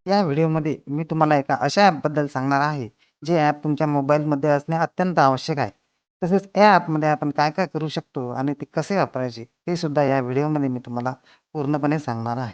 या व्हिडिओमध्ये मी तुम्हाला एका अशा ॲपबद्दल सांगणार आहे, जे ॲप तुमच्या मोबाईलमध्ये असणे अत्यंत आवश्यक आहे. तसेच या ॲपमध्ये आपण काय-काय करू शकतो आणि ते कसे वापरायचे, हे सुद्धा या व्हिडिओमध्ये मी तुम्हाला पूर्णपणे सांगणार आहे.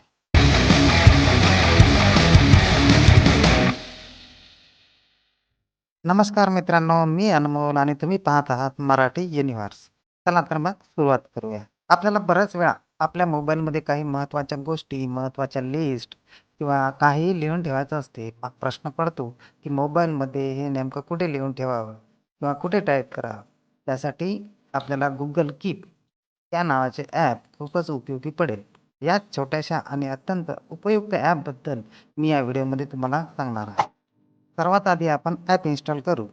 नमस्कार मित्रांनो, मी अनमोल आणि तुम्ही पाहत आहात मराठी युनिव्हर्स. चला तर मग सुरुवात करूया. आपल्याला बऱ्याच वेळा आपल्या मोबाईलमध्ये काही महत्त्वाच्या गोष्टी, महत्त्वाच्या लिस्ट किंवा काहीही लिहून ठेवायचं असते. मग प्रश्न पडतो, की मोबाईलमध्ये हे नेमकं कुठे लिहून ठेवावं किंवा कुठे टाईप करावं? त्यासाठी आपल्याला Google कीप या नावाचे ॲप खूपच उपयोगी पडेल. या छोट्याशा आणि अत्यंत उपयुक्त ॲपबद्दल मी या व्हिडिओमध्ये तुम्हाला सांगणार आहे. सर्वात आधी आपण ॲप इन्स्टॉल करू.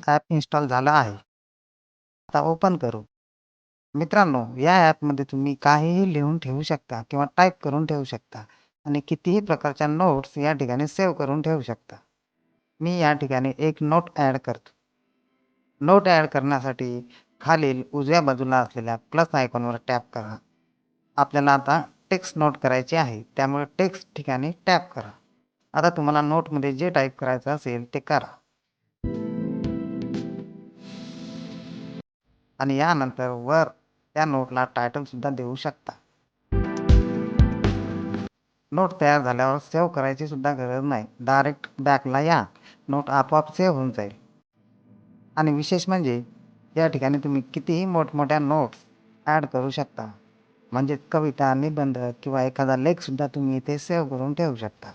ॲप इन्स्टॉल झालं आहे. आता ओपन करू. मित्रांनो, या ॲपमध्ये तुम्ही काहीही लिहून ठेवू शकता किंवा टाइप करून ठेवू शकता आणि कितीही प्रकारच्या नोट्स या ठिकाणी सेव्ह करून ठेवू शकता. मी या ठिकाणी एक नोट ॲड करतो. नोट ॲड करण्यासाठी खालील उजव्या बाजूला असलेल्या प्लस आयकॉनवर टॅप करा. आपल्याला आता टेक्स्ट नोट करायची आहे, त्यामुळे टेक्स्ट ठिकाणी टॅप करा. आता तुम्हाला नोटमध्ये जे टाइप करायचं असेल ते करा. आणि यानंतर वर त्या नोटला टायटलसुद्धा देऊ शकता. नोट तयार झाल्यावर सेव्ह करायची सुद्धा गरज नाही. डायरेक्ट बॅकला या. नोट आपोआप सेव्ह होऊन जाईल. आणि विशेष म्हणजे या ठिकाणी तुम्ही कितीही मोठमोठ्या नोट्स ॲड करू शकता. म्हणजेच कविता, निबंध किंवा एखादा लेखसुद्धा तुम्ही इथे सेव्ह करून ठेवू शकता.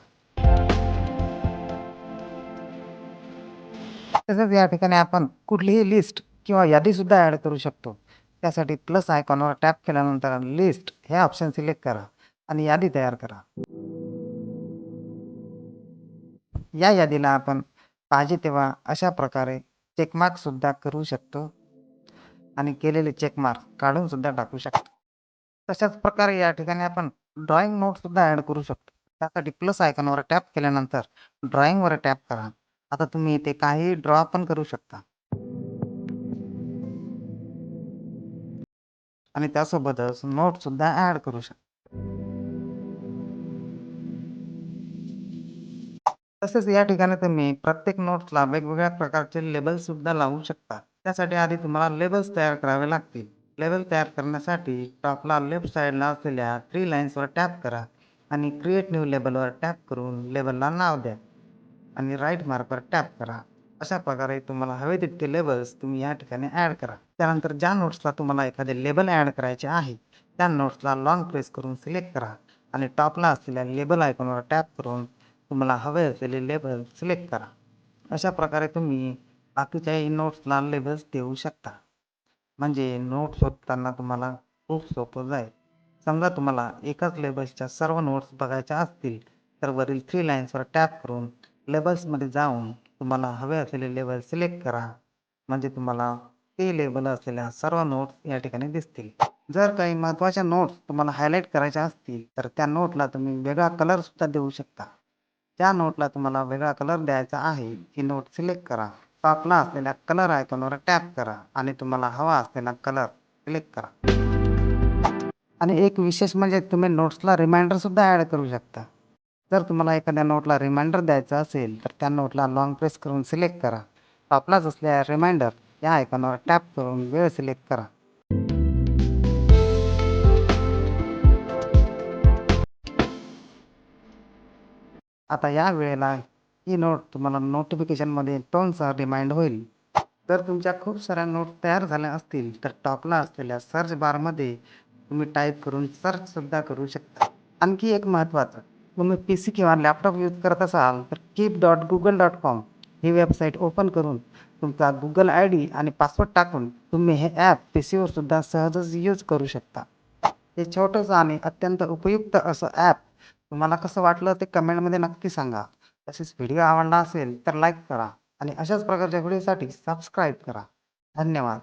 तसंच या ठिकाणी आपण कुठलीही लिस्ट किंवा यादीसुद्धा ॲड करू शकतो. त्यासाठी प्लस आयकॉनवर टॅप केल्यानंतर लिस्ट हे ऑप्शन सिलेक्ट करा आणि यादी तयार करा. या यादीला आपण पाहिजे तेव्हा अशा प्रकारे चेकमार्कसुद्धा करू शकतो आणि केलेले चेकमार्क काढूनसुद्धा टाकू शकतो. तशाच प्रकारे या ठिकाणी आपण ड्रॉइंग नोटसुद्धा ॲड करू शकतो. त्यासाठी प्लस आयकॉनवर टॅप केल्यानंतर ड्रॉइंगवर टॅप करा. आता तुम्ही इथे काहीही ड्रॉ पण करू शकता. आणि त्यासोबतच नोटसुद्धा ॲड करू शकता. तसेच या ठिकाणी तुम्ही प्रत्येक नोट्सला वेगवेगळ्या प्रकारचे लेबल्ससुद्धा लावू शकता. त्यासाठी आधी तुम्हाला लेबल्स तयार करावे लागतील. लेबल तयार करण्यासाठी टॉपला लेफ्ट साईडला असलेल्या 3 लाईन्सवर टॅप करा आणि क्रिएट न्यू लेबलवर टॅप करून लेबलला नाव द्या आणि राईट मार्कवर टॅप करा. अशा प्रकारे तुम्हाला हवे तितके लेबल्स तुम्ही या ठिकाणी ॲड करा. त्यानंतर ज्या नोट्सला तुम्हाला एखादे लेबल ॲड करायचे आहे, त्या नोट्सला लाँग प्रेस करून सिलेक्ट करा आणि टॉपला असलेल्या लेबल आयकॉनवर टॅप करून तुम्हाला हवे असलेले लेबल सिलेक्ट करा. अशा प्रकारे तुम्ही बाकीच्याही नोट्सला लेबल्स देऊ शकता. म्हणजे नोट्स शोधताना तुम्हाला खूप सोपं जाईल. समजा तुम्हाला एकाच लेबल्सच्या सर्व नोट्स बघायच्या असतील, तर वरील 3 लाईन्सवर टॅप करून लेबल्समध्ये जाऊन तुम्हाला हवे असलेले लेबल सिलेक्ट करा. म्हणजे तुम्हाला ते लेबल असलेल्या सर्व नोट्स या ठिकाणी दिसतील. जर काही महत्त्वाच्या नोट्स तुम्हाला हायलाइट करायच्या असतील, तर त्या नोटला तुम्ही वेगळा कलरसुद्धा देऊ शकता. ज्या नोटला तुम्हाला वेगळा कलर द्यायचा आहे, ती नोट सिलेक्ट करा. टॉपला असलेल्या कलर आयकॉनवर टॅप करा आणि तुम्हाला हवा असलेला कलर सिलेक्ट करा. आणि एक विशेष म्हणजे तुम्ही नोट्सला रिमाइंडरसुद्धा ॲड करू शकता. जर तुम्हाला एखाद्या नोटला रिमाइंडर द्यायचा असेल, तर त्या नोटला लाँग प्रेस करून सिलेक्ट करा. टॉपलाच असलेल्या रिमाइंडर या आयकॉनवर टॅप करून वेळ सिलेक्ट करा. आता या वेळेला ही नोट तुम्हाला नोटिफिकेशनमध्ये टोनसह रिमाइंड होईल. जर तुमच्या खूप साऱ्या नोट तयार झाल्या असतील, तर टॉपला असलेल्या सर्च बारमध्ये तुम्ही टाईप करून सर्चसुद्धा करू शकता. आणखी एक महत्त्वाचं, तुम्ही PC किंवा लॅपटॉप यूज करत असाल, तर keep.google.com ही वेबसाईट ओपन करून तुमचा Google ID आणि पासवर्ड टाकून तुम्ही हे ॲप PCवर सुद्धा सहजच यूज करू शकता. हे छोटंसं आणि अत्यंत उपयुक्त असं ॲप तुम्हाला कसं वाटलं ते कमेंटमध्ये नक्की सांगा. तसेच व्हिडिओ आवडला असेल तर लाईक करा आणि अशाच प्रकारच्या व्हिडिओसाठी सबस्क्राईब करा. धन्यवाद.